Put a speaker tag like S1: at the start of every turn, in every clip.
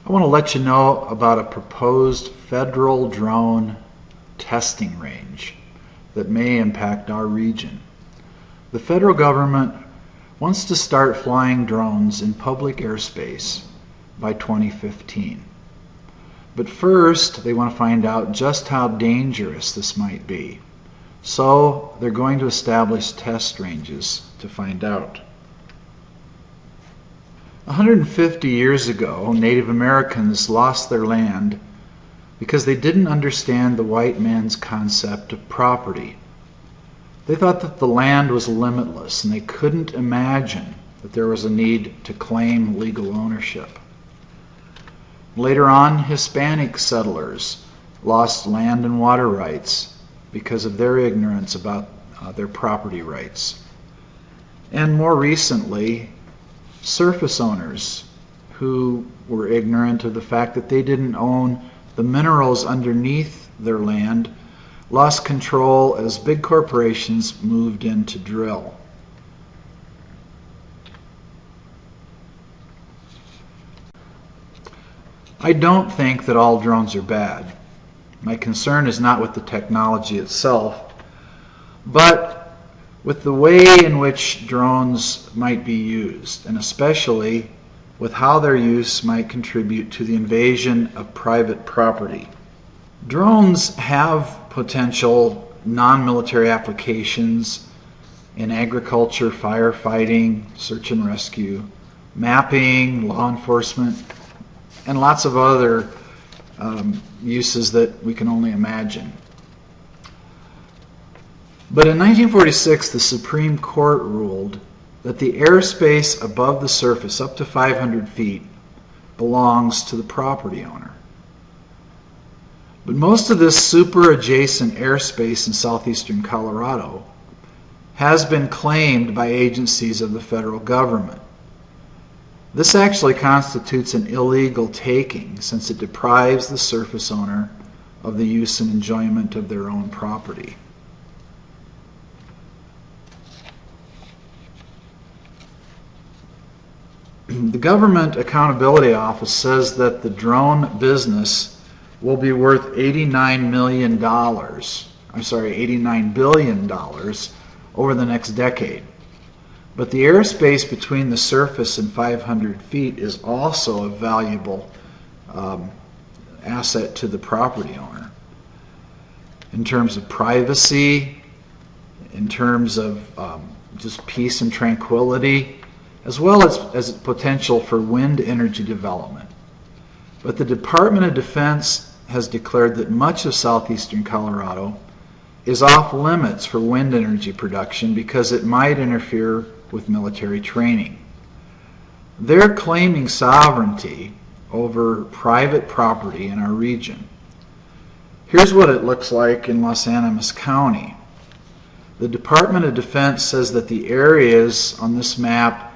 S1: I want to let you know about a proposed federal drone testing range that may impact our region. The federal government wants to start flying drones in public airspace by 2015. But first, they want to find out just how dangerous this might be. So they're going to establish test ranges to find out. 150 years ago, Native Americans lost their land because they didn't understand the white man's concept of property. They thought that the land was limitless, and they couldn't imagine that there was a need to claim legal ownership. Later on, Hispanic settlers lost land and water rights because of their ignorance about their property rights. And more recently, surface owners who were ignorant of the fact that they didn't own the minerals underneath their land lost control as big corporations moved in to drill. I don't think that all drones are bad. My concern is not with the technology itself, but with the way in which drones might be used, and especially with how their use might contribute to the invasion of private property. Drones have potential non-military applications in agriculture, firefighting, search and rescue, mapping, law enforcement, and lots of other uses that we can only imagine. But in 1946, the Supreme Court ruled that the airspace above the surface, up to 500 feet, belongs to the property owner. But most of this super adjacent airspace in southeastern Colorado has been claimed by agencies of the federal government. This actually constitutes an illegal taking, since it deprives the surface owner of the use and enjoyment of their own property. The Government Accountability Office says that the drone business will be worth $89 billion over the next decade. But the airspace between the surface and 500 feet is also a valuable asset to the property owner. In terms of privacy, in terms of just peace and tranquility, as well as potential for wind energy development. But the Department of Defense has declared that much of southeastern Colorado is off limits for wind energy production because it might interfere with military training. They're claiming sovereignty over private property in our region. Here's what it looks like in Los Animas County. The Department of Defense says that the areas on this map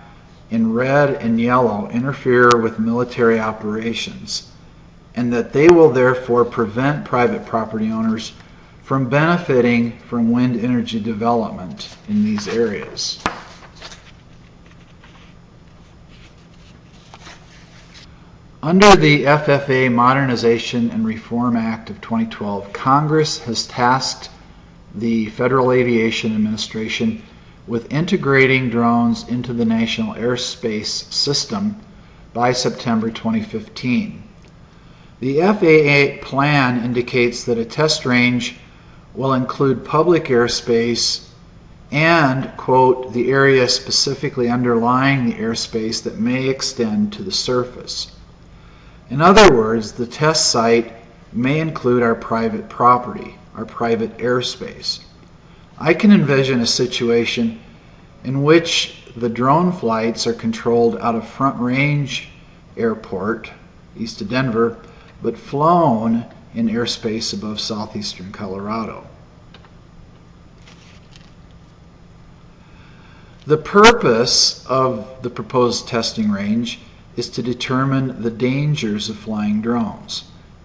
S1: in red and yellow interfere with military operations, and that they will therefore prevent private property owners from benefiting from wind energy development in these areas. Under the FFA Modernization and Reform Act of 2012, Congress has tasked the Federal Aviation Administration with integrating drones into the National Airspace System by September 2015. The FAA plan indicates that a test range will include public airspace and, quote, the area specifically underlying the airspace that may extend to the surface. In other words, the test site may include our private property, our private airspace. I can envision a situation in which the drone flights are controlled out of Front Range Airport, east of Denver, but flown in airspace above southeastern Colorado. The purpose of the proposed testing range is to determine the dangers of flying drones.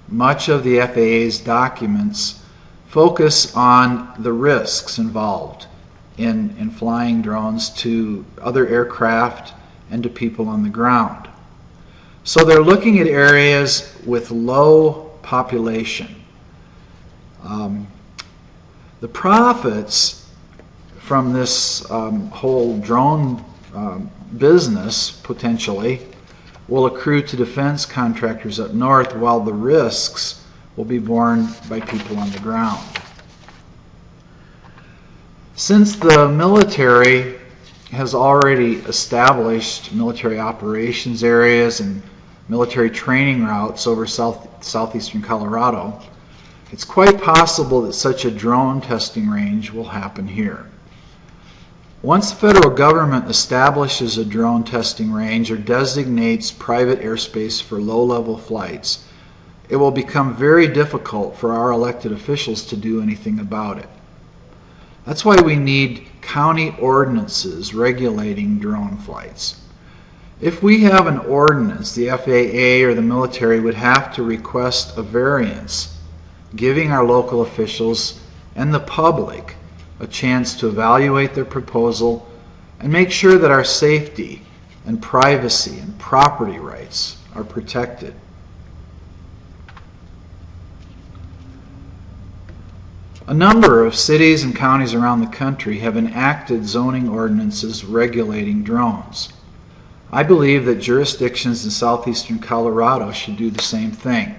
S1: Much of the FAA's documents focus on the risks involved in flying drones to other aircraft and to people on the ground. So they're looking at areas with low population. The profits from this whole drone business, potentially, will accrue to defense contractors up north, while the risks will be borne by people on the ground. Since the military has already established military operations areas and military training routes over southeastern Colorado, it's quite possible that such a drone testing range will happen here. Once the federal government establishes a drone testing range or designates private airspace for low-level flights, it will become very difficult for our elected officials to do anything about it. That's why we need county ordinances regulating drone flights. If we have an ordinance, the FAA or the military would have to request a variance, giving our local officials and the public a chance to evaluate their proposal and make sure that our safety and privacy and property rights are protected. A number of cities and counties around the country have enacted zoning ordinances regulating drones. I believe that jurisdictions in southeastern Colorado should do the same thing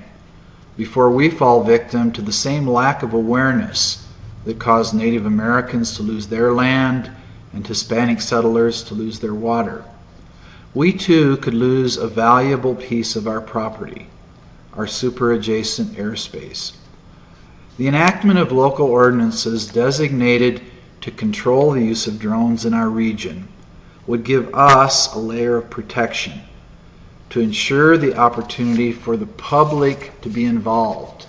S1: before we fall victim to the same lack of awareness that caused Native Americans to lose their land and Hispanic settlers to lose their water. We too could lose a valuable piece of our property, our super-adjacent airspace. The enactment of local ordinances designated to control the use of drones in our region would give us a layer of protection to ensure the opportunity for the public to be involved.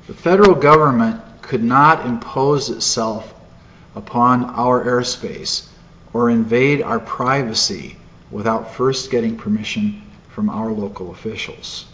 S1: The federal government could not impose itself upon our airspace or invade our privacy without first getting permission from our local officials.